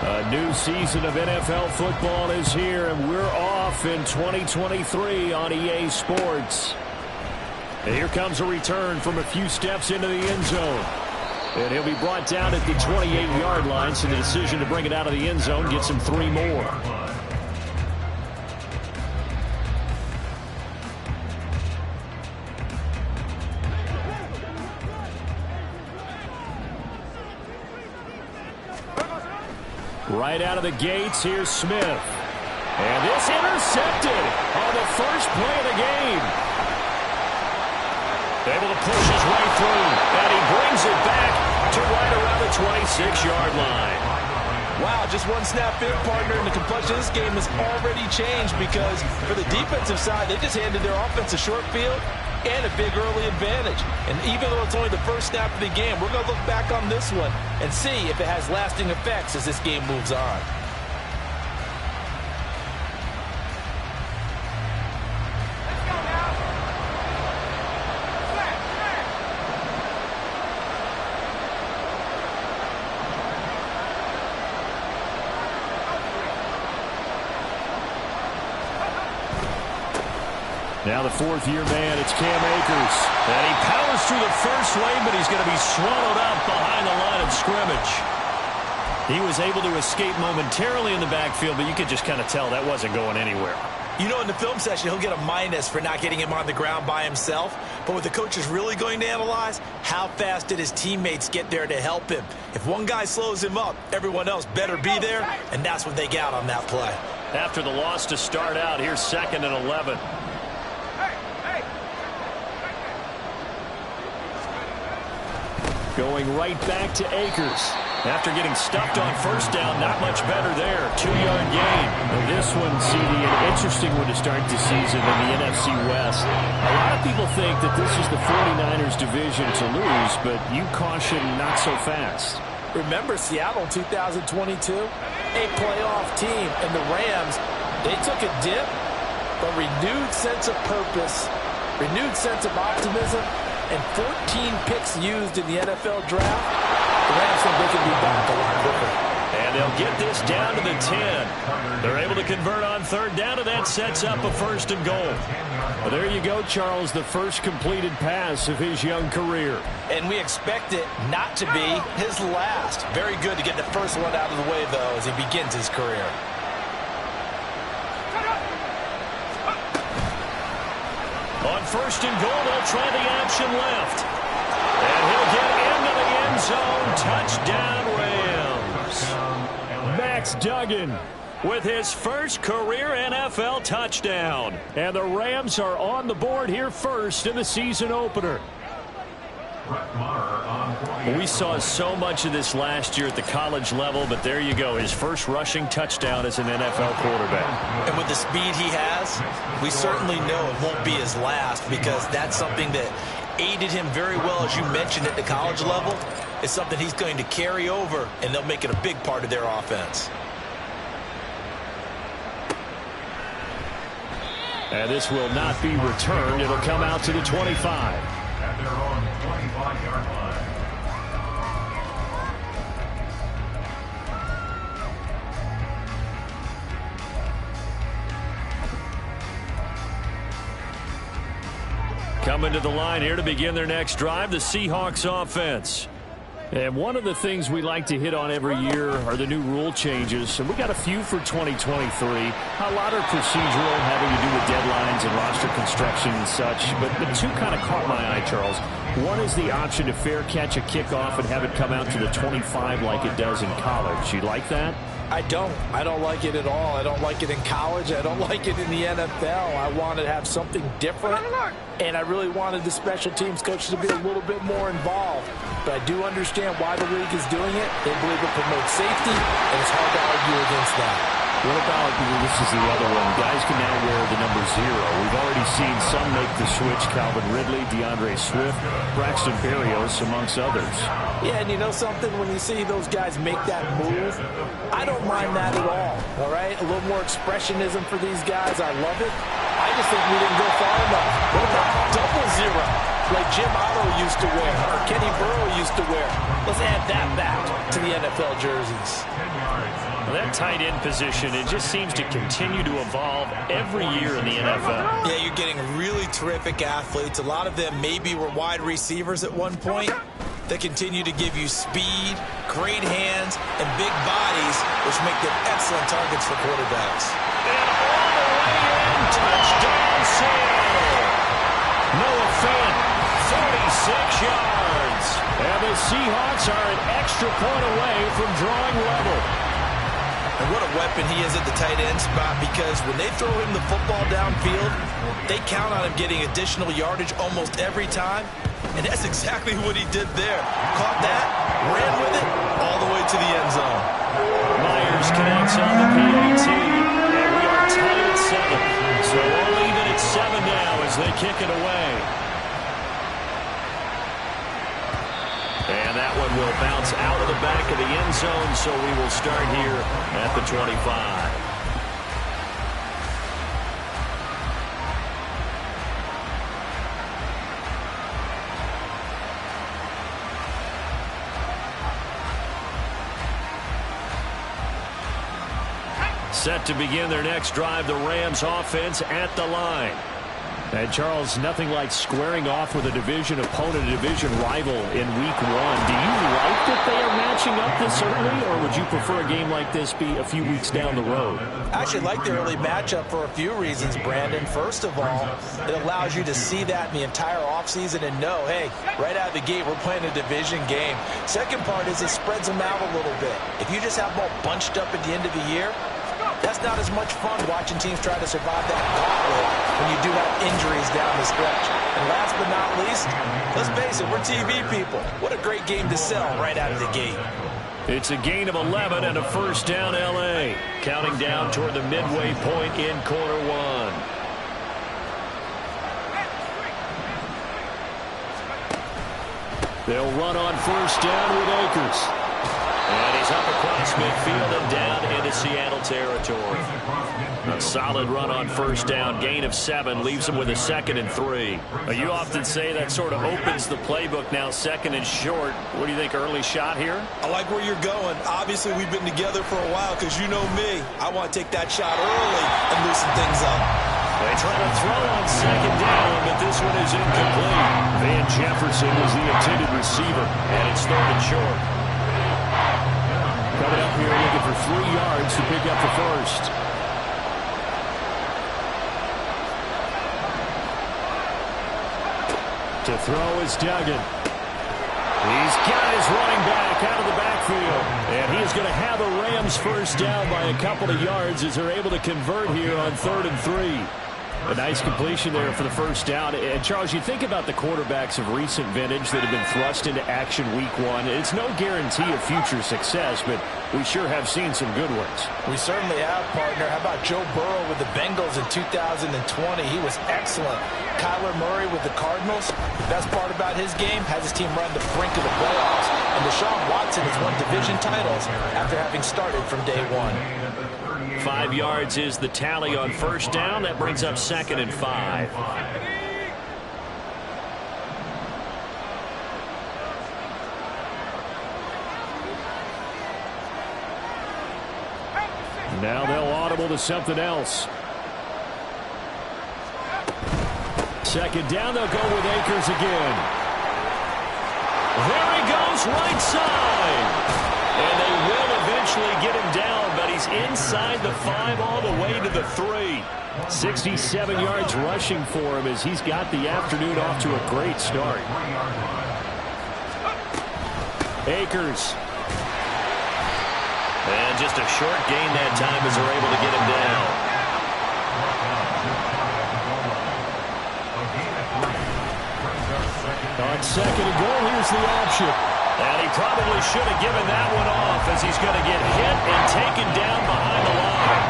A new season of NFL football is here, and we're off in 2023 on EA Sports. And here comes a return from a few steps into the end zone. And he'll be brought down at the 28-yard line, so the decision to bring it out of the end zone gets him 3 more. Right out of the gates, here's Smith. And this intercepted on the first play of the game. Able to push his way through, and he brings it back to right around the 26-yard line. Wow, just one snap in, partner, and the complexion of this game has already changed because for the defensive side, they just handed their offense a short field and a big early advantage. And even though it's only the first snap of the game, we're going to look back on this one and see if it has lasting effects as this game moves on. Now the fourth-year man, it's Cam Akers. And he powers through the first lane, but he's going to be swallowed up behind the line of scrimmage. He was able to escape momentarily in the backfield, but you could just kind of tell that wasn't going anywhere. You know, in the film session, he'll get a minus for not getting him on the ground by himself. But what the coach is really going to analyze, how fast did his teammates get there to help him? If one guy slows him up, everyone else better be there, and that's what they got on that play. After the loss to start out, here's 2nd and 11. Going right back to Akers. After getting stuffed on first down, not much better there. 2-yard gain. And this one, CD, an interesting one to start the season in the NFC West. A lot of people think that this is the 49ers division to lose, but you caution not so fast. Remember Seattle 2022? A playoff team, and the Rams, they took a dip, but renewed sense of purpose, renewed sense of optimism, and 14 picks used in the NFL draft. The Rams think they can be back a lot quicker. And they'll get this down to the 10. They're able to convert on 3rd down, and that sets up a 1st and goal. Well, there you go, Charles, the first completed pass of his young career. And we expect it not to be his last. Very good to get the first one out of the way, though, as he begins his career. On 1st and goal, they'll try the option left. And he'll get into the end zone. Touchdown, Rams. Max Duggan with his first career NFL touchdown. And the Rams are on the board here first in the season opener. We saw so much of this last year at the college level, but there you go. His first rushing touchdown as an NFL quarterback. And with the speed he has, we certainly know it won't be his last because that's something that aided him very well, as you mentioned, at the college level. It's something he's going to carry over, and they'll make it a big part of their offense. And this will not be returned. It'll come out to the 25. At their own 25-yard line. Coming to the line here to begin their next drive, the Seahawks offense. And one of the things we like to hit on every year are the new rule changes. And we got a few for 2023. A lot are procedural, having to do with deadlines and roster construction and such. But the two kind of caught my eye, Charles. One is the option to fair catch a kickoff and have it come out to the 25 like it does in college. You like that? I don't. I don't like it at all. I don't like it in college. I don't like it in the NFL. I want to have something different. And I really wanted the special teams coaches to be a little bit more involved. But I do understand why the league is doing it. They believe it promotes safety, and it's hard to argue against that. What about, this is the other one, guys can now wear the number 0. We've already seen some make the switch, Calvin Ridley, DeAndre Swift, Braxton Berrios, amongst others. Yeah, and you know something, when you see those guys make that move, I don't mind that at all right? A little more expressionism for these guys, I love it. I just think we didn't go far enough. What about double 0? like Jim Otto used to wear or Kenny Burrow used to wear. Let's add that back to the NFL jerseys. Well, that tight end position, it just seems to continue to evolve every year in the NFL. Yeah, you're getting really terrific athletes. A lot of them maybe were wide receivers at one point. They continue to give you speed, great hands, and big bodies, which make them excellent targets for quarterbacks. And all the way in, touchdown Seattle. Noah Fant, 46 yards. And the Seahawks are an extra point away from drawing level. And what a weapon he is at the tight end spot, because when they throw him the football downfield, they count on him getting additional yardage almost every time. And that's exactly what he did there. Caught that, ran with it, all the way to the end zone. Myers connects on the PAT, and we are tied at 7. So we'll leave it at 7 now as they kick it away. And that one will bounce out of the back of the end zone, so we will start here at the 25. Set to begin their next drive, the Rams offense at the line. And Charles, nothing like squaring off with a division opponent, a division rival in week 1. Do you like that they are matching up this early, or would you prefer a game like this be a few weeks down the road? I actually like the early matchup for a few reasons, Brandon. First of all, it allows you to see that in the entire offseason and know, hey, right out of the gate, we're playing a division game. Second part is it spreads them out a little bit. If you just have them all bunched up at the end of the year, that's not as much fun watching teams try to survive that gauntlet when you do have injuries down the stretch. And last but not least, let's face it, we're TV people. What a great game to sell right out of the gate. It's a gain of 11 and a first down L.A. Counting down toward the midway point in quarter 1. They'll run on first down with Akers. And he's up across midfield and down into Seattle territory. A solid run on first down, gain of 7, leaves him with a 2nd and 3. You often say that sort of opens the playbook now, 2nd and short. What do you think, early shot here? I like where you're going. Obviously, we've been together for a while, because you know me. I want to take that shot early and loosen things up. They try to throw on 2nd down, but this one is incomplete. Van Jefferson was the intended receiver, and it's 3rd and short. Coming up here looking for 3 yards to pick up the first. To throw is Duggan. He's got his running back out of the backfield. And he is going to have a Rams first down by a couple of yards as they're able to convert here on 3rd and 3. A nice completion there for the first down. And, Charles, you think about the quarterbacks of recent vintage that have been thrust into action week 1. It's no guarantee of future success, but we sure have seen some good ones. We certainly have, partner. How about Joe Burrow with the Bengals in 2020? He was excellent. Kyler Murray with the Cardinals. The best part about his game, has his team run the brink of the playoffs. And Deshaun Watson has won division titles after having started from day 1. 5 yards is the tally on first down. That brings up 2nd and 5. Now they'll audible to something else. 2nd down, they'll go with Akers again. There he goes, right side. And they will eventually get him down, but he's inside the 5 all the way to the 3. 67 yards rushing for him as he's got the afternoon off to a great start. Akers. And just a short gain that time as they're able to get him down. On 2nd and goal, here's the option. And he probably should have given that one off as he's going to get hit and taken down behind the line.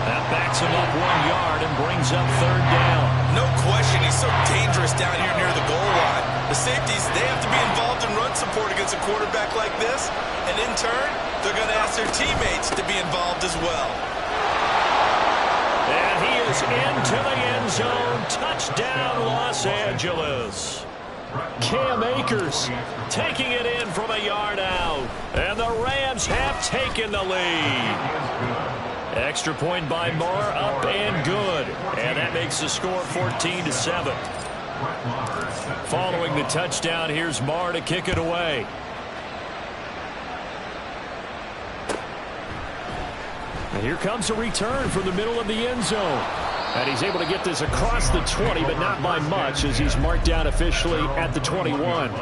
That backs him up 1 yard and brings up 3rd down. No question, he's so dangerous down here near the goal line. The safeties, they have to be involved in run support against a quarterback like this. And in turn, they're going to ask their teammates to be involved as well. And he is into the end zone. Touchdown, Los Angeles. Cam Akers taking it in from a yard out. And the Rams have taken the lead. Extra point by Marr, up and good. And that makes the score 14-7. Following the touchdown, here's Marr to kick it away. And here comes a return from the middle of the end zone. And he's able to get this across the 20, but not by much, as he's marked down officially at the 21.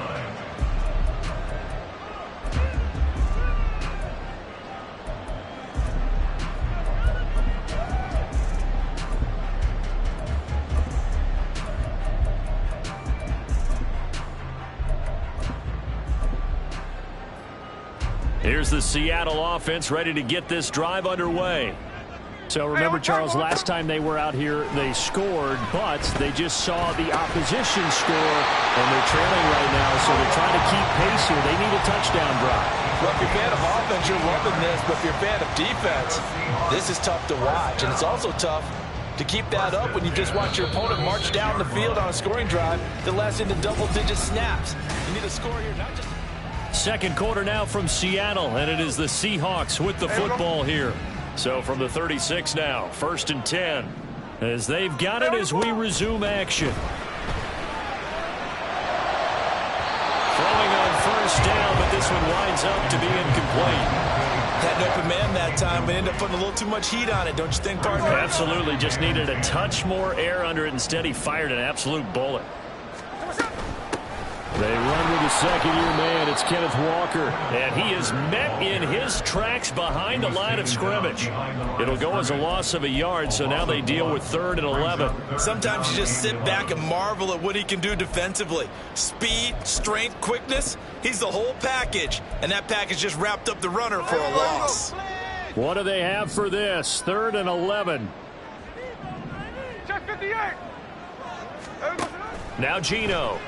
Here's the Seattle offense ready to get this drive underway. So remember, Charles, last time they were out here, they scored, but they just saw the opposition score, and they're trailing right now, so they're trying to keep pace here. They need a touchdown drive. Well, if you're a fan of offense, you're loving this, but if you're a fan of defense, this is tough to watch, and it's also tough to keep that up when you just watch your opponent march down the field on a scoring drive that lasts into double-digit snaps. You need a score here, not just... Second quarter now from Seattle, and it is the Seahawks with the football here. So from the 36 now, 1st and 10, as they've got it as we resume action. Throwing on 1st down, but this one winds up to be incomplete. Had an open man that time, but ended up putting a little too much heat on it, don't you think, partner? Absolutely, just needed a touch more air under it. Instead, he fired an absolute bullet. They run with the second-year man. It's Kenneth Walker. And he is met in his tracks behind the line of scrimmage. It'll go as a loss of a yard, so now they deal with 3rd and 11. Sometimes you just sit back and marvel at what he can do defensively. Speed, strength, quickness. He's the whole package. And that package just wrapped up the runner for a loss. What do they have for this? 3rd and 11. Now Geno.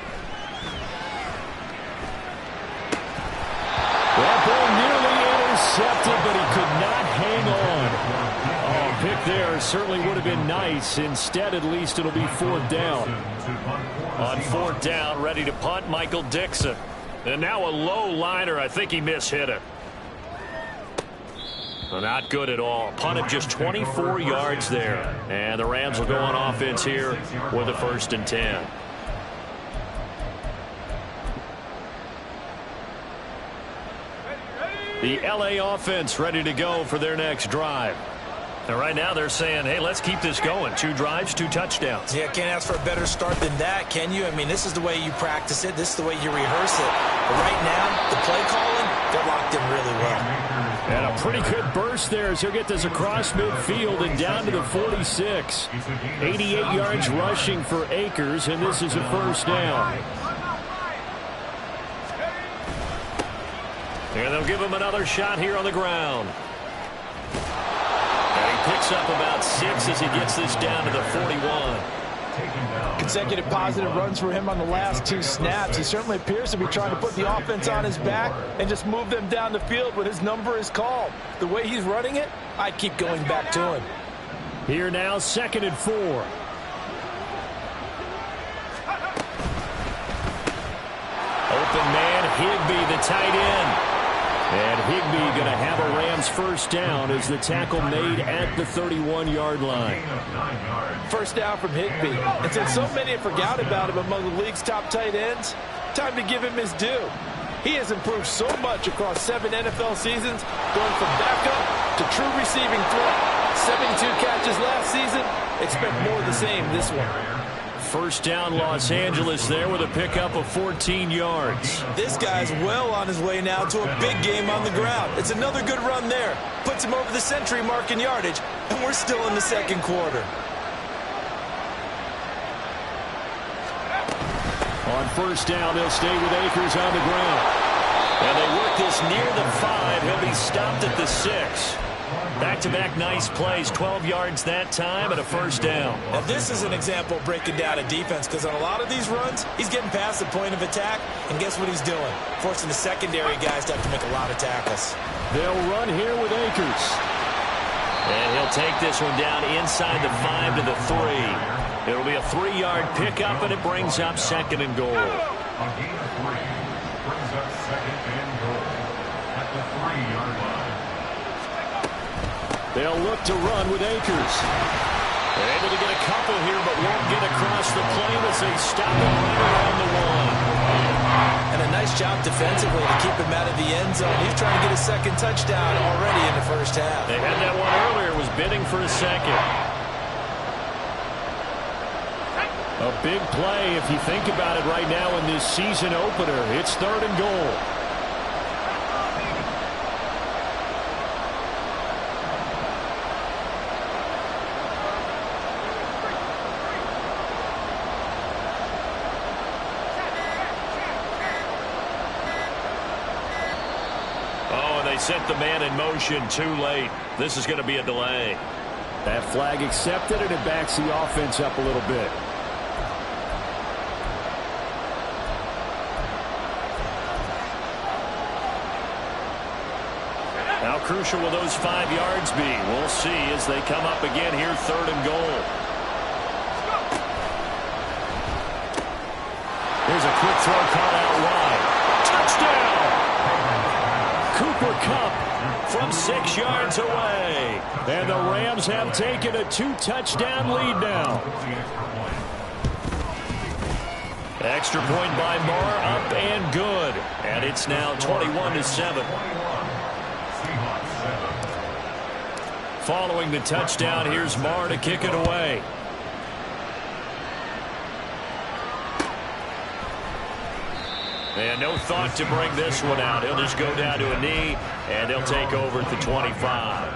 That ball nearly intercepted, but he could not hang on. Oh, pick there certainly would have been nice. Instead, at least it'll be 4th down. On 4th down, ready to punt, Michael Dixon. And now a low liner. I think he mishit it. Well, not good at all. Punt of just 24 yards there. And the Rams will go on offense here with a 1st and 10. The LA offense ready to go for their next drive. And right now they're saying, hey, let's keep this going. 2 drives, 2 touchdowns. Yeah, can't ask for a better start than that, can you? I mean, this is the way you practice it. This is the way you rehearse it. But right now, the play calling, they're locked in really well. And a pretty good burst there as he'll get this across midfield and down to the 46. 88 yards rushing for Akers, and this is a 1st down. And they'll give him another shot here on the ground. And he picks up about 6 as he gets this down to the 41. Consecutive positive runs for him on the last 2 snaps. He certainly appears to be trying to put the offense on his back and just move them down the field when his number is called. The way he's running it, I keep going back to him. Here now, 2nd and 4. Open man, Higbee, the tight end. And Higbee going to have a Rams 1st down as the tackle made at the 31-yard line. 1st down from Higbee. And since so many have forgotten about him among the league's top tight ends, time to give him his due. He has improved so much across 7 NFL seasons, going from backup to true receiving threat. 72 catches last season. Expect more of the same this one. 1st down Los Angeles there with a pickup of 14 yards. This guy's well on his way now to a big game on the ground. It's another good run there. Puts him over the century mark in yardage, and we're still in the 2nd quarter. On 1st down, they'll stay with Akers on the ground. And they work this near the 5. He'll be stopped at the 6. Back-to-back nice plays, 12 yards that time and a 1st down. Now this is an example of breaking down a defense, because on a lot of these runs, he's getting past the point of attack, and guess what he's doing? Forcing the secondary guys to have to make a lot of tackles. They'll run here with Akers. And he'll take this one down inside the 5 to the 3. It'll be a 3-yard pickup, and it brings up 2nd and goal. A gain of 3 brings up second and goal at the 3-yard line. They'll look to run with Akers. They're able to get a couple here, but won't get across the plane as they stop him right around the 1. And a nice job defensively to keep him out of the end zone. He's trying to get a second touchdown already in the first half. They had that one earlier, was bidding for a second. A big play if you think about it right now in this season opener. It's 3rd and goal. Oh, they set the man in motion too late. This is going to be a delay. That flag accepted, and it backs the offense up a little bit. How crucial will those 5 yards be? We'll see as they come up again here, 3rd and goal. Here's a quick throw caught out wide. Touchdown! Cooper Kupp from 6 yards away. And the Rams have taken a 2-touchdown lead now. Extra point by Moore, up and good. And it's now 21-7. Following the touchdown, here's Moore to kick it away. And no thought to bring this one out. He'll just go down to a knee, and they'll take over at the 25.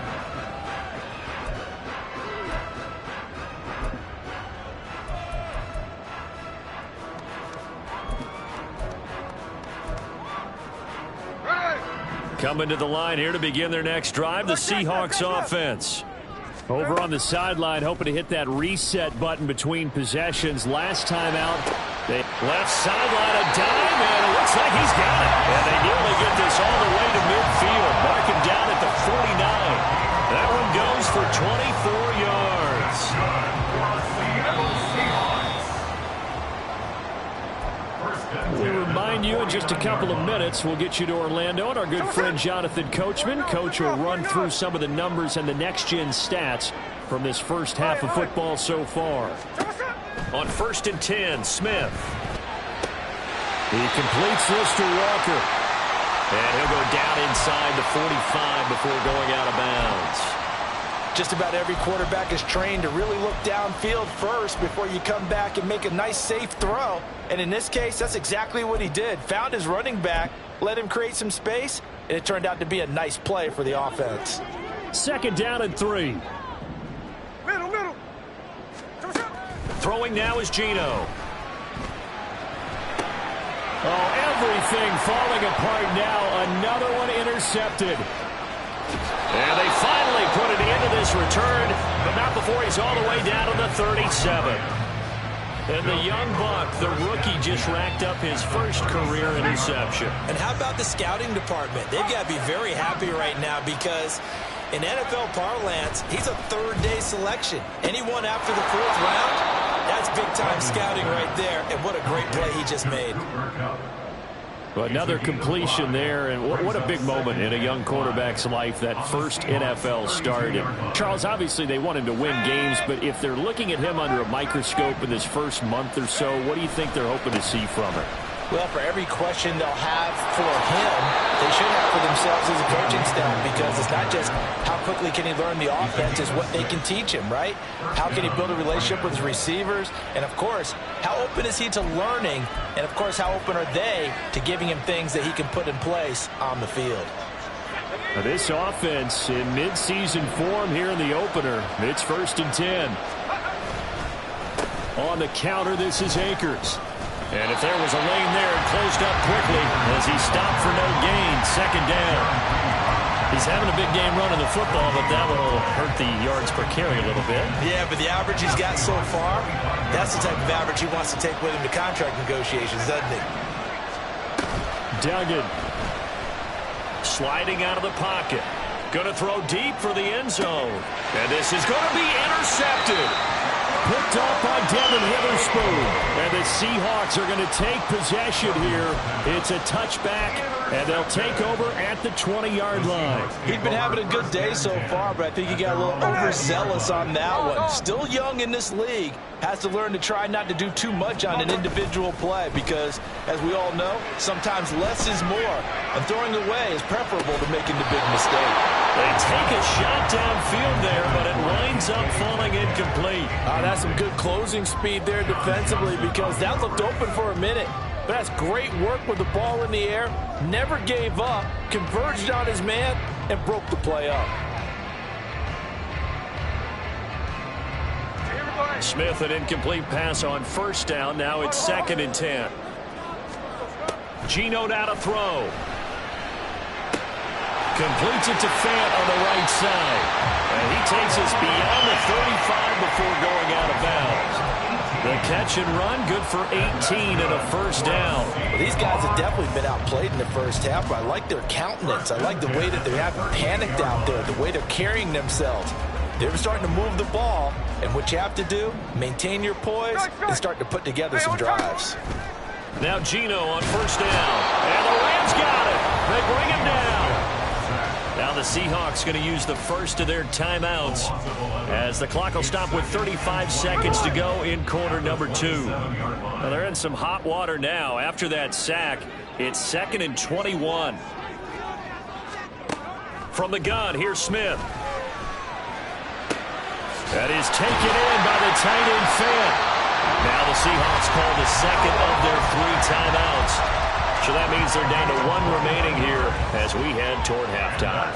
Coming to the line here to begin their next drive, the Seahawks offense. Over on the sideline, hoping to hit that reset button between possessions. Last time out, they left sideline a dime, and it looks like he's got it. And they nearly get this all the way to midfield. Mark him down at the 49. That one goes for 24 yards. We remind you in just a couple of minutes, we'll get you to Orlando and our good friend Jonathan Coachman. Coach will run through some of the numbers and the next-gen stats from this first half of football so far. On 1st and 10, Smith. He completes this to Walker. And he'll go down inside the 45 before going out of bounds. Just about every quarterback is trained to really look downfield first before you come back and make a nice, safe throw. And in this case, that's exactly what he did. Found his running back, let him create some space, and it turned out to be a nice play for the offense. 2nd down and 3. Middle. Throwing now is Geno. Oh, everything falling apart now. Another one intercepted. And they finally put it into this return, but not before he's all the way down to the 37. And the young buck, the rookie, just racked up his first career interception. And how about the scouting department? They've got to be very happy right now because in NFL parlance, he's a 3rd-day selection. Anyone after the 4th round, that's big-time scouting right there. And what a great play he just made. Another completion there, and what a big moment in a young quarterback's life, that first NFL start. And Charles, obviously they want him to win games, but if they're looking at him under a microscope in this first month or so, what do you think they're hoping to see from him? Well, for every question they'll have for him, they should have for themselves as a coaching staff, because it's not just how quickly can he learn the offense, it's what they can teach him, right? How can he build a relationship with his receivers? And, of course, how open is he to learning? And, of course, how open are they to giving him things that he can put in place on the field? Now this offense in midseason form here in the opener. It's 1st and 10. On the counter, this is Akers. And if there was a lane there, it closed up quickly as he stopped for no gain. 2nd down. He's having a big game running the football, but that will hurt the yards per carry a little bit. Yeah, but the average he's got so far, that's the type of average he wants to take with him to contract negotiations, doesn't he? Duggan. Sliding out of the pocket. Going to throw deep for the end zone. And this is going to be intercepted. picked off by Devin Witherspoon. And the Seahawks are going to take possession here. It's a touchback, and they'll take over at the 20-yard line. He's been having a good day so far, but I think he got a little overzealous on that one. Still young in this league. Has to learn to try not to do too much on an individual play because, as we all know, sometimes less is more. And throwing away is preferable to making the big mistake. They take a shot downfield there, but it winds up falling incomplete. That's some good closing speed there defensively because that looked open for a minute. But that's great work with the ball in the air. Never gave up, converged on his man, and broke the play up. Smith, an incomplete pass on first down. Now it's 2nd and 10. Geno now to throw. Completes it to Fant on the right side. And he takes us beyond the 35 before going out of bounds. The catch and run, good for 18 and a first down. Well, these guys have definitely been outplayed in the first half, but I like their countenance. I like the way that they haven't panicked out there, the way they're carrying themselves. They're starting to move the ball, and what you have to do, maintain your poise and start to put together some drives. Now Geno on first down, and the Rams got it. They bring him down. Now the Seahawks going to use the first of their timeouts as the clock will stop with 35 seconds to go in quarter number 2. Well, they're in some hot water now. After that sack, it's 2nd and 21. From the gun, here's Smith. That is taken in by the tight end Fant. Now the Seahawks call the second of their 3 timeouts. So that means they're down to 1 remaining here as we head toward halftime.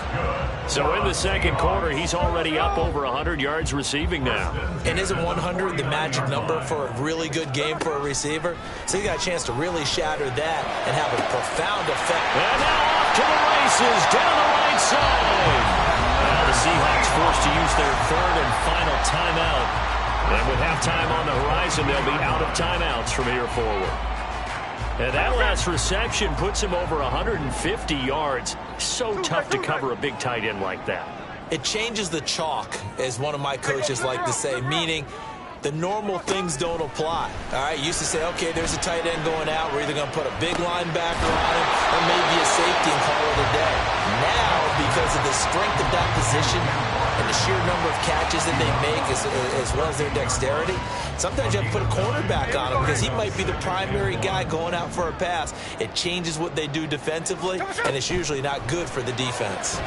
So in the second quarter, he's already up over 100 yards receiving now. And isn't 100 the magic number for a really good game for a receiver? So he got a chance to really shatter that and have a profound effect. And now off to the races down the right side. Now the Seahawks forced to use their 3rd and final timeout. And with halftime on the horizon, they'll be out of timeouts from here forward. And that last reception puts him over 150 yards. So tough to cover a big tight end like that. It changes the chalk, as one of my coaches like to say, meaning the normal things don't apply. All right, used to say, okay, there's a tight end going out. We're either going to put a big linebacker on him or maybe a safety and call it a day. Now, because of the strength of that position and the sheer number of catches that they make as well as their dexterity, sometimes you have to put a cornerback on him because he might be the primary guy going out for a pass. It changes what they do defensively, and it's usually not good for the defense.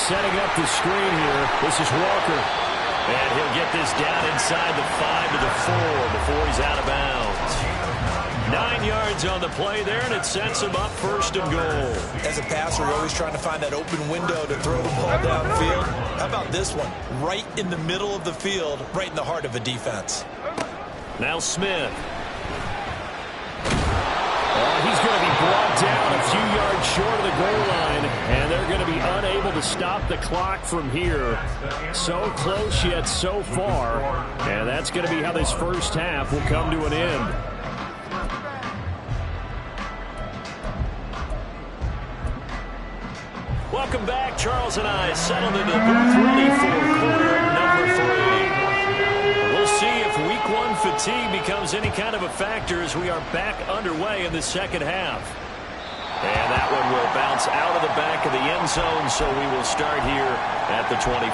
Setting up the screen here, this is Walker. And he'll get this down inside the 5 to the 4 before he's out of bounds. 9 yards on the play there, and it sets him up 1st and goal. As a passer, you're always trying to find that open window to throw the ball downfield. How about this one? Right in the middle of the field, right in the heart of a defense. Now Smith. He's going to be brought down a few yards short of the goal line, and they're going to be unable to stop the clock from here. So close yet so far, and that's going to be how this first half will come to an end. Welcome back. Charles and I settled into the booth ready for quarter number 3. We'll see if week 1 fatigue becomes any kind of a factor as we are back underway in the second half. And that one will bounce out of the back of the end zone, so we will start here at the 25.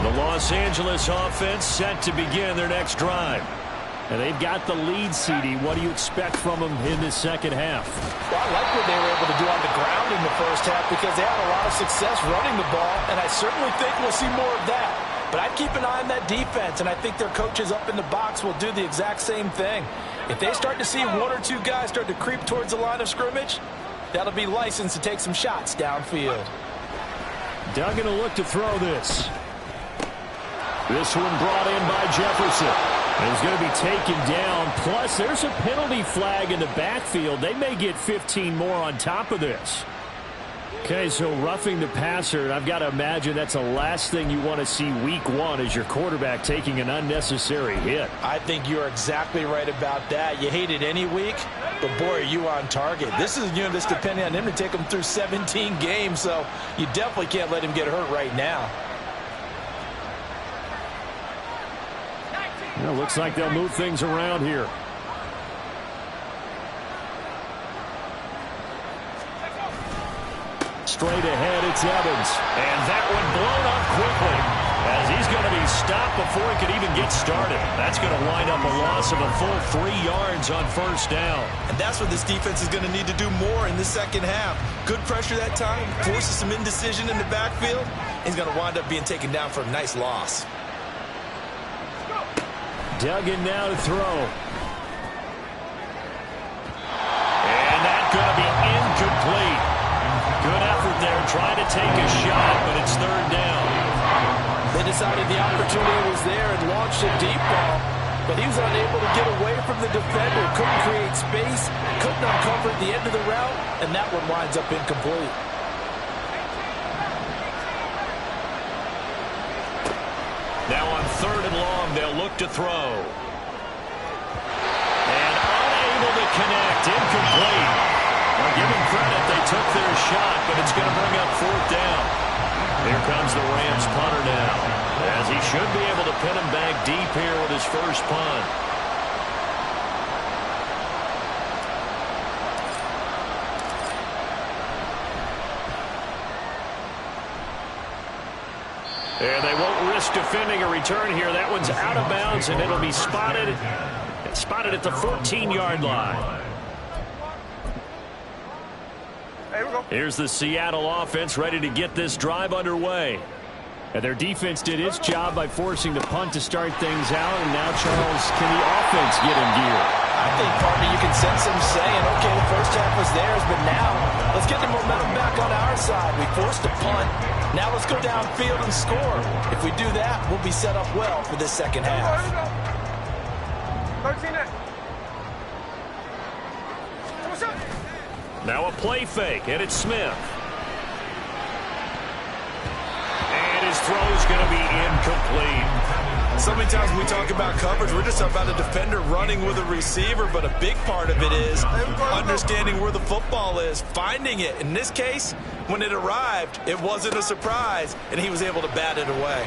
The Los Angeles offense set to begin their next drive. And they've got the lead, CD. What do you expect from them in this second half? Well, I like what they were able to do on the ground in the first half because they had a lot of success running the ball, and I certainly think we'll see more of that. But I'd keep an eye on that defense, and I think their coaches up in the box will do the exact same thing. If they start to see 1 or 2 guys start to creep towards the line of scrimmage, that'll be licensed to take some shots downfield. Duggan will look to throw this. This one brought in by Jefferson. And he's going to be taken down. Plus, there's a penalty flag in the backfield. They may get 15 more on top of this. Okay, so roughing the passer, and I've got to imagine that's the last thing you want to see week one as your quarterback taking an unnecessary hit. I think you're exactly right about that. You hate it any week, but boy, are you on target. This is a unit that's depending on him to take him through 17 games, so you definitely can't let him get hurt right now. Well, looks like they'll move things around here. Straight ahead, it's Evans. And that one blown up quickly as he's going to be stopped before he could even get started. That's going to wind up a loss of a full 3 yards on first down. And that's what this defense is going to need to do more in the second half. Good pressure that time, forces some indecision in the backfield. He's going to wind up being taken down for a nice loss. Duggan now to throw. And that's going to be incomplete. Good effort there, trying to take a shot, but it's third down. They decided the opportunity was there and launched a deep ball, but he was unable to get away from the defender, couldn't create space, couldn't uncover at the end of the route, and that one winds up incomplete. Now on third and long, they'll look to throw. And unable to connect, incomplete. Well, give them credit, they took their shot, but it's going to bring up fourth down. Here comes the Rams punter now, as he should be able to pin him back deep here with his first punt. And they won't risk defending a return here. That one's out of bounds, and it'll be spotted at the 14-yard line. Here's the Seattle offense ready to get this drive underway. And their defense did its job by forcing the punt to start things out. And now, Charles, can the offense get in gear? I think, partner, you can sense them saying, okay, the first half was theirs, but now let's get the momentum back on our side. We forced a punt. Now let's go downfield and score. If we do that, we'll be set up well for this second half. 13. Now a play fake, and it's Smith. And his throw's going to be incomplete. So many times when we talk about coverage, we're just talking about a defender running with a receiver, but a big part of it is understanding where the football is, finding it. In this case, when it arrived, it wasn't a surprise, and he was able to bat it away.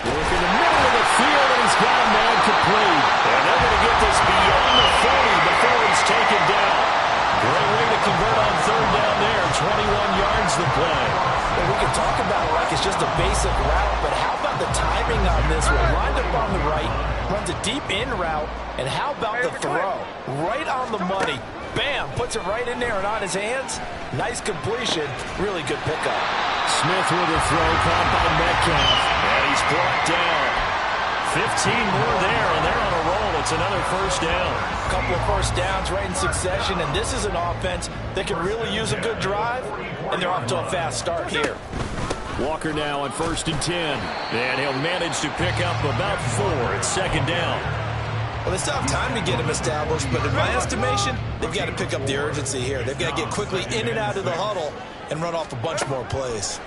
Look in the middle of the field, and he's got a man complete. And they're going to get this beyond the 40 before he's taken down. Great way to convert on third down there. 21 yards the play. Well, we can talk about it like it's just a basic route, but how about the timing on this one? Lined up on the right, runs a deep in route, and how about the throw? Right on the money. Bam, puts it right in there and on his hands. Nice completion. Really good pickup. Smith with a throw caught by Metcalf. And he's brought down. 15 more there, and they're on a roll. It's another first down. A couple of first downs right in succession, and this is an offense that can really use a good drive, and they're off to a fast start here. Walker now on 1st and 10. And he'll manage to pick up about 4. It's second down. Well, they still have time to get him established, but in my estimation, they've got to pick up the urgency here. They've got to get quickly in and out of the huddle and run off a bunch more plays.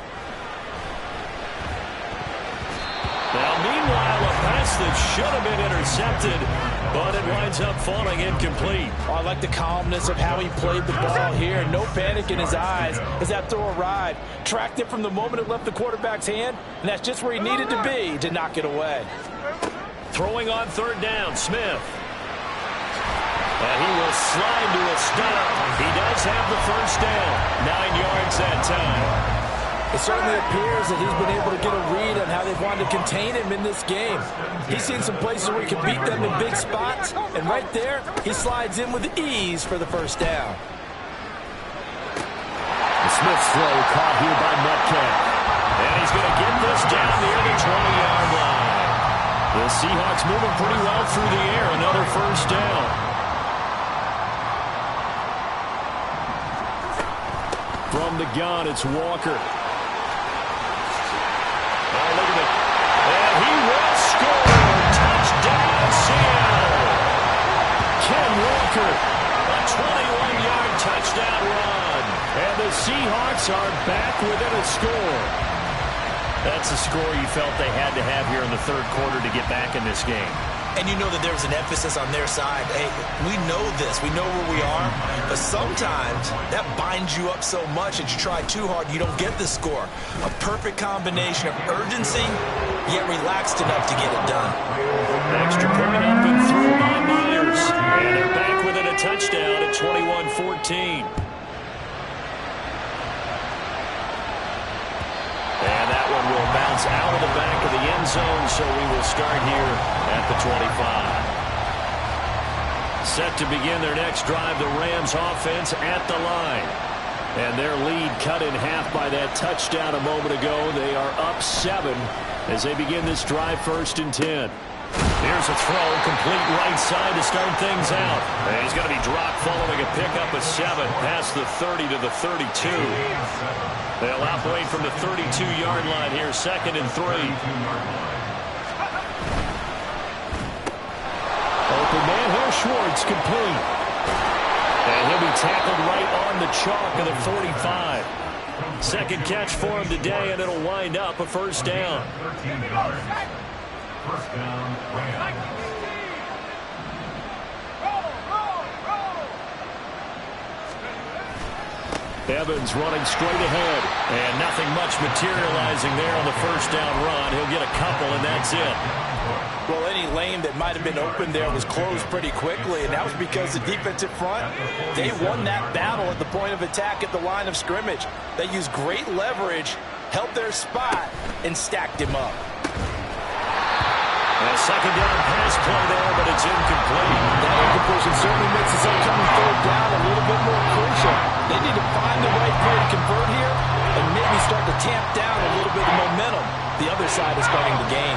Now, meanwhile, a pass that should have been intercepted, but it winds up falling incomplete. Oh, I like the calmness of how he played the ball here. No panic in his eyes as that throw arrived. Tracked it from the moment it left the quarterback's hand, and that's just where he needed to be to knock it away. Throwing on third down, Smith. And he will slide to a stop. He does have the first down. 9 yards that time. It certainly appears that he's been able to get a read on how they've wanted to contain him in this game. He's seen some places where he can beat them in big spots, and right there, he slides in with ease for the first down. The Smith's throw caught here by Metcalf. And he's going to get this down near the 20-yard line. The Seahawks moving pretty well through the air. Another first down. From the gun, it's Walker. Oh, look at it. And he will score. Touchdown, Seattle. Ken Walker, a 21-yard touchdown run. Seahawks are back within a score. That's a score you felt they had to have here in the third quarter to get back in this game. And you know that there's an emphasis on their side. Hey, we know this. We know where we are. But sometimes that binds you up so much that you try too hard, you don't get the score. A perfect combination of urgency, yet relaxed enough to get it done. Extra point up and through by Myers. And they're back within a touchdown at 21-14. And that one will bounce out of the back of the end zone, so we will start here at the 25. Set to begin their next drive, the Rams offense at the line. And their lead cut in half by that touchdown a moment ago. They are up 7 as they begin this drive, 1st and 10. Here's a throw, complete right side to start things out. And he's going to be dropped following a pickup of 7 past the 30 to the 32. They'll operate from the 32-yard line here, 2nd and 3. Open man here, Schwartz, complete. And he'll be tackled right on the chalk of the 45. Second catch for him today, and it'll wind up a 1st down. 13 yards. 1st down, Rams. Evans running straight ahead, and nothing much materializing there on the 1st down run. He'll get a couple, and that's it. Well, any lane that might have been open there was closed pretty quickly, and that was because the defensive front, they won that battle at the point of attack at the line of scrimmage. They used great leverage, held their spot, and stacked him up. And a 2nd down pass play there, but it's incomplete. That incompletion certainly makes this upcoming 3rd down a little bit more crucial. They need to find the right play to convert here and maybe start to tamp down a little bit of momentum. The other side is starting to gain.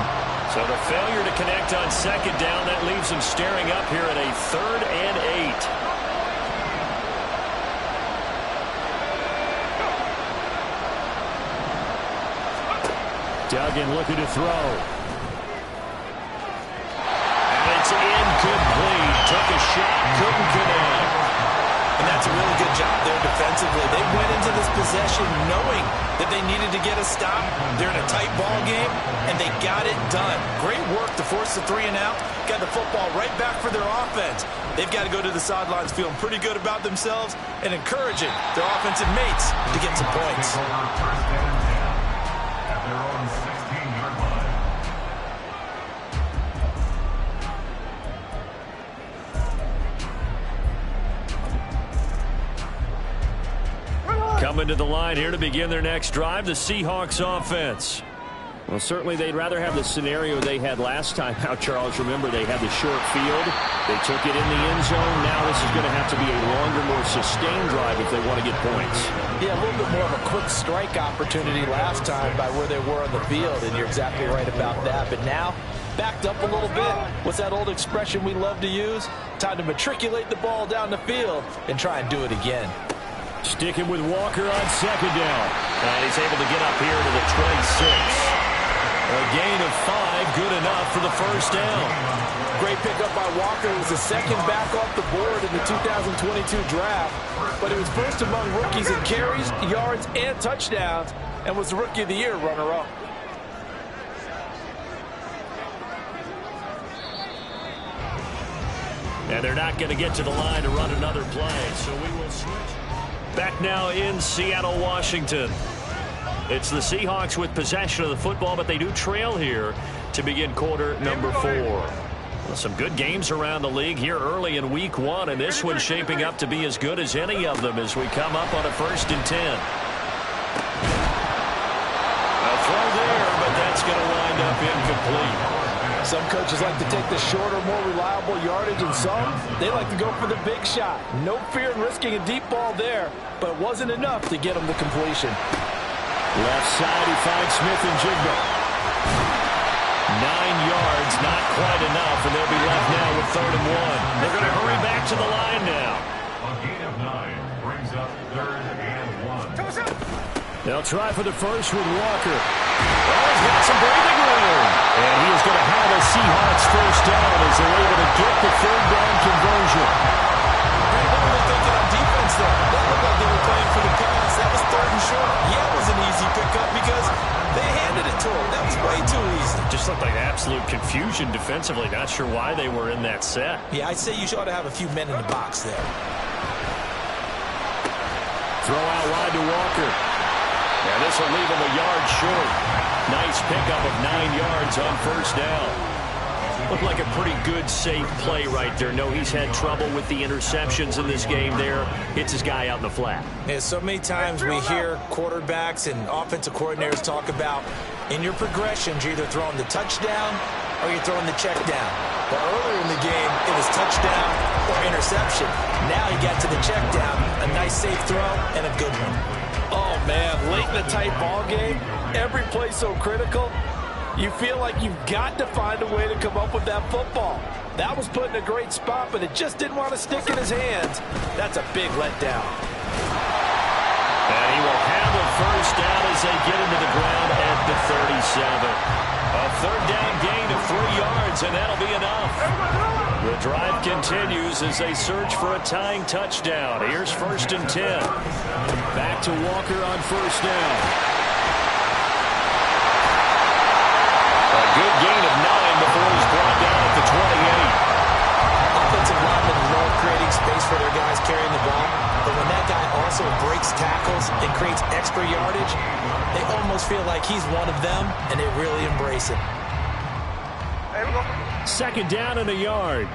So the failure to connect on 2nd down, that leaves them staring up here at a 3rd and 8. Duggan looking to throw. It's incomplete. Took a shot, couldn't connect. And that's a really good job there defensively. They went into this possession knowing that they needed to get a stop. They're in a tight ball game, and they got it done. Great work to force the 3 and out. Got the football right back for their offense. They've got to go to the sidelines feeling pretty good about themselves and encouraging their offensive mates to get some points. 1st and 10 at their own 16-yard line. Coming to the line here to begin their next drive, the Seahawks offense. Well, certainly they'd rather have the scenario they had last time out, Charles. Remember, they had the short field. They took it in the end zone. Now this is going to have to be a longer, more sustained drive if they want to get points. Yeah, a little bit more of a quick strike opportunity last time by where they were on the field, and you're exactly right about that. But now, backed up a little bit. What's that old expression we love to use? Time to matriculate the ball down the field and try and do it again. Sticking with Walker on 2nd down. And he's able to get up here to the 26. A gain of 5, good enough for the 1st down. Great pickup by Walker. It was the 2nd back off the board in the 2022 draft. But he was first among rookies in carries, yards, and touchdowns, and was the Rookie of the Year runner-up. And they're not going to get to the line to run another play, so we will switch. Back now in Seattle, Washington. It's the Seahawks with possession of the football, but they do trail here to begin quarter number 4. Well, some good games around the league here early in week 1, and this one's shaping up to be as good as any of them as we come up on a 1st and 10. A throw there, but that's going to wind up incomplete. Some coaches like to take the shorter, more reliable yardage, and some, they like to go for the big shot. No fear in risking a deep ball there, but it wasn't enough to get him the completion. Left side, he finds Smith and Jigba. 9 yards, not quite enough, and they'll be left now with 3rd and 1. They're going to hurry back to the line now. A gain of 9 brings up 3rd and 1. They'll try for the first with Walker. Oh, he's got some breathing room. And he is going to have a Seahawks 1st down as they're able to get the 3rd down conversion. What were they thinking on defense there? That looked like they were playing for the pass. That was 3rd and short. just looked like absolute confusion defensively. Not sure why they were in that set. Yeah, I'd say you ought to have a few men in the box there. Throw out wide to Walker. And this will leave him a yard short. Nice pickup of 9 yards on first down. Looked like a pretty good, safe play right there. No, he's had trouble with the interceptions in this game there. Hits his guy out in the flat. Yeah, so many times we hear quarterbacks and offensive coordinators talk about in your progressions, you're either throwing the touchdown or you're throwing the check down. But earlier in the game, it was touchdown or interception. Now he got to the check down, a nice safe throw, and a good one. Oh, man, late in the tight ball game, every play so critical. You feel like you've got to find a way to come up with that football. That was put in a great spot, but it just didn't want to stick in his hands. That's a big letdown. And he will have a first down as they get into the ground at the 37. A third down gain of 3 yards, and that'll be enough. The drive continues as they search for a tying touchdown. Here's 1st and 10. Back to Walker on first down. Good gain of 9 before he's brought down at the 28. Offensive linemen love creating space for their guys carrying the ball, but when that guy also breaks tackles and creates extra yardage, they almost feel like he's one of them, and they really embrace it. 2nd down and a yard.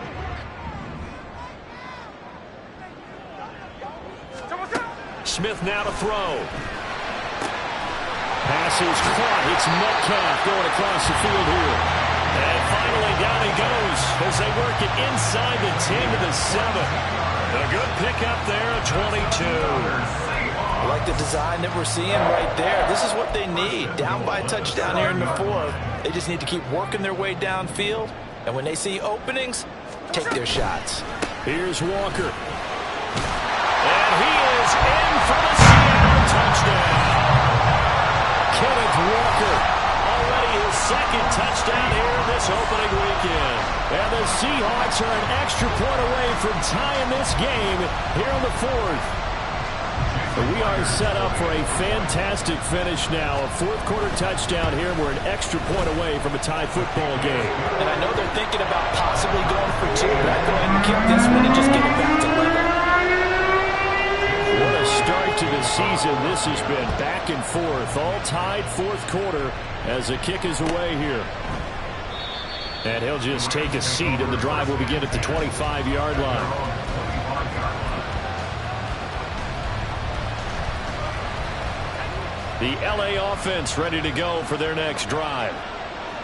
Smith now to throw. Pass is caught. It's Metcalf going across the field here. And finally down he goes as they work it inside the 10 to the 7. A good pickup there at 22. I like the design that we're seeing right there. This is what they need. Down by a touchdown here in the 4th. They just need to keep working their way downfield. And when they see openings, take their shots. Here's Walker. And he is in for the Seattle touchdown. Kenneth Walker, already his 2nd touchdown here this opening weekend. And the Seahawks are an extra point away from tying this game here in the 4th. We are set up for a fantastic finish now. A 4th quarter touchdown here. We're an extra point away from a tie football game. And I know they're thinking about possibly going for 2, but I'd go ahead and kick this one and just get it back to level. What a start to the season this has been. Back and forth, all tied 4th quarter as the kick is away here. And he'll just take a seat, and the drive will begin at the 25-yard line. The LA offense ready to go for their next drive.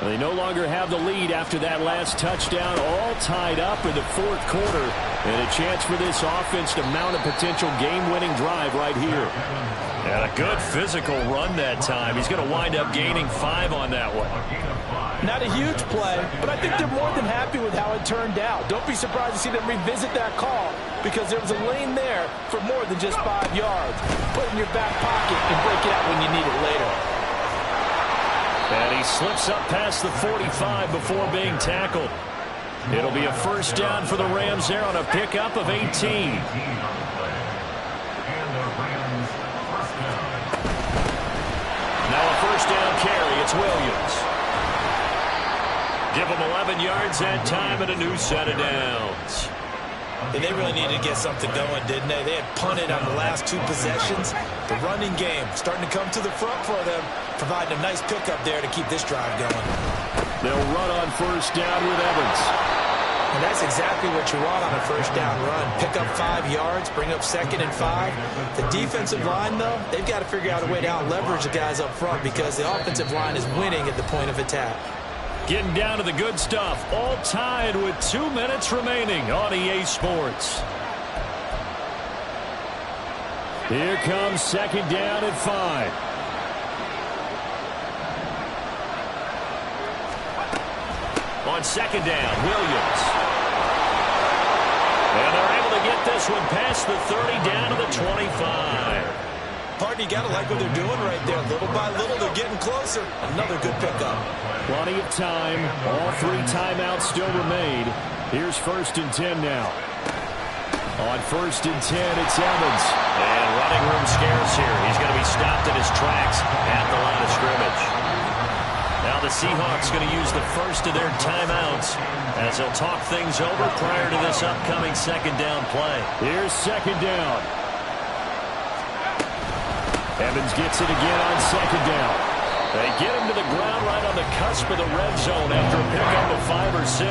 They no longer have the lead after that last touchdown, all tied up in the 4th quarter. And a chance for this offense to mount a potential game-winning drive right here. And a good physical run that time. He's going to wind up gaining 5 on that one. Not a huge play, but I think they're more than happy with how it turned out. Don't be surprised to see them revisit that call because there was a lane there for more than just 5 yards. Put it in your back pocket and break it out when you need it later. And he slips up past the 45 before being tackled. It'll be a first down for the Rams there on a pickup of 18. Now a first down carry. It's Williams. Give him 11 yards that time and a new set of downs. And they really needed to get something going, didn't they? They had punted on the last 2 possessions. The running game starting to come to the front for them, providing a nice pickup there to keep this drive going. They'll run on first down with Evans. And that's exactly what you want on a first down run. Pick up 5 yards, bring up 2nd and 5. The defensive line, though, they've got to figure out a way to out-leverage the guys up front because the offensive line is winning at the point of attack. Getting down to the good stuff. All tied with 2 minutes remaining on EA Sports. Here comes 2nd down and 5. On 2nd down, Williams. And they're able to get this one past the 30 down to the 25. Partner, you got to like what they're doing right there. Little by little, they're getting closer. Another good pickup. Plenty of time. All 3 timeouts still remain. Here's 1st and 10 now. On 1st and 10, it's Evans. And running room scarce here. He's going to be stopped in his tracks at the line of scrimmage. Now the Seahawks going to use the first of their timeouts as they'll talk things over prior to this upcoming second down play. Here's second down. Evans gets it again on second down. They get him to the ground right on the cusp of the red zone after a pickup of 5 or 6.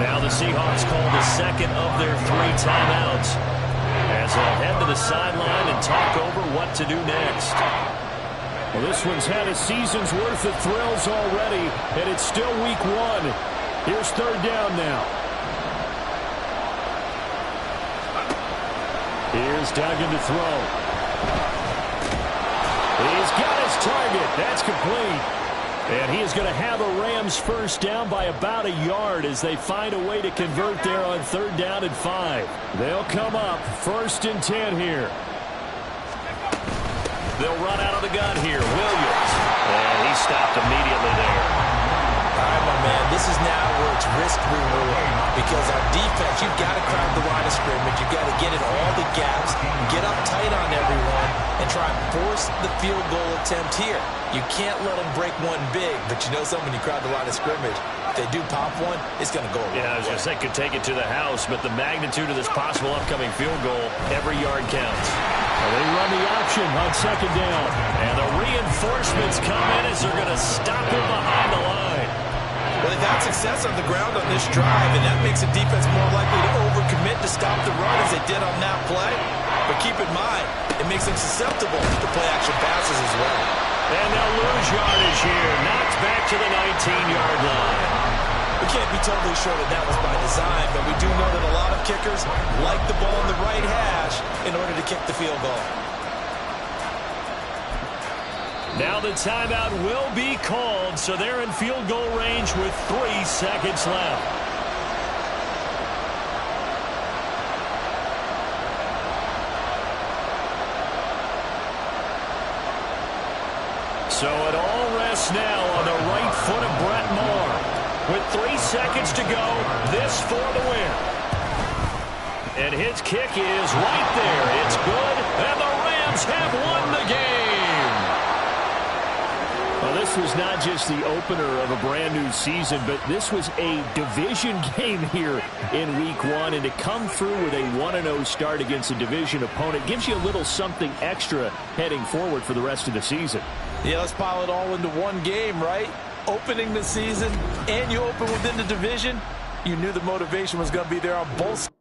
Now the Seahawks call the second of their 3 timeouts as they'll head to the sideline and talk over what to do next. Well, this one's had a season's worth of thrills already, and it's still week 1. Here's third down now. Here's Duggan to throw. He's got his target. That's complete. And he is going to have a Rams first down by about a yard as they find a way to convert there on third down and 5. They'll come up first and 10 here. They'll run out of the gun here. Williams. And he stopped immediately there. All right, my man, this is now where it's risk-reward. Because on defense, you've got to crowd the line of scrimmage. You've got to get in all the gaps, get up tight on everyone, and try and force the field goal attempt here. You can't let them break one big, but you know something, when you crowd the line of scrimmage, if they do pop one, it's going to go away. Yeah, I was going to say could take it to the house, but the magnitude of this possible upcoming field goal, every yard counts. Well, they run the option on second down. And the reinforcements come in as they're going to stop him behind the line. Well, they've had success on the ground on this drive, and that makes the defense more likely to overcommit to stop the run as they did on that play. But keep in mind, it makes them susceptible to play-action passes as well. And they'll lose yardage here. Knocked back to the 19-yard line. We can't be totally sure that that was by design, but we do know that a lot of kickers like the ball on the right hash in order to kick the field goal. Now the timeout will be called, so they're in field goal range with 3 seconds left. So it all rests now on the right foot of Brett Moore. With 3 seconds to go, this for the win. And his kick is right there. It's good, and the Rams have won the game. Well, this was not just the opener of a brand new season, but this was a division game here in week 1. And to come through with a 1-0 start against a division opponent gives you a little something extra heading forward for the rest of the season. Yeah, let's pile it all into one game, right? Opening the season, and you open within the division. You knew the motivation was going to be there on both sides.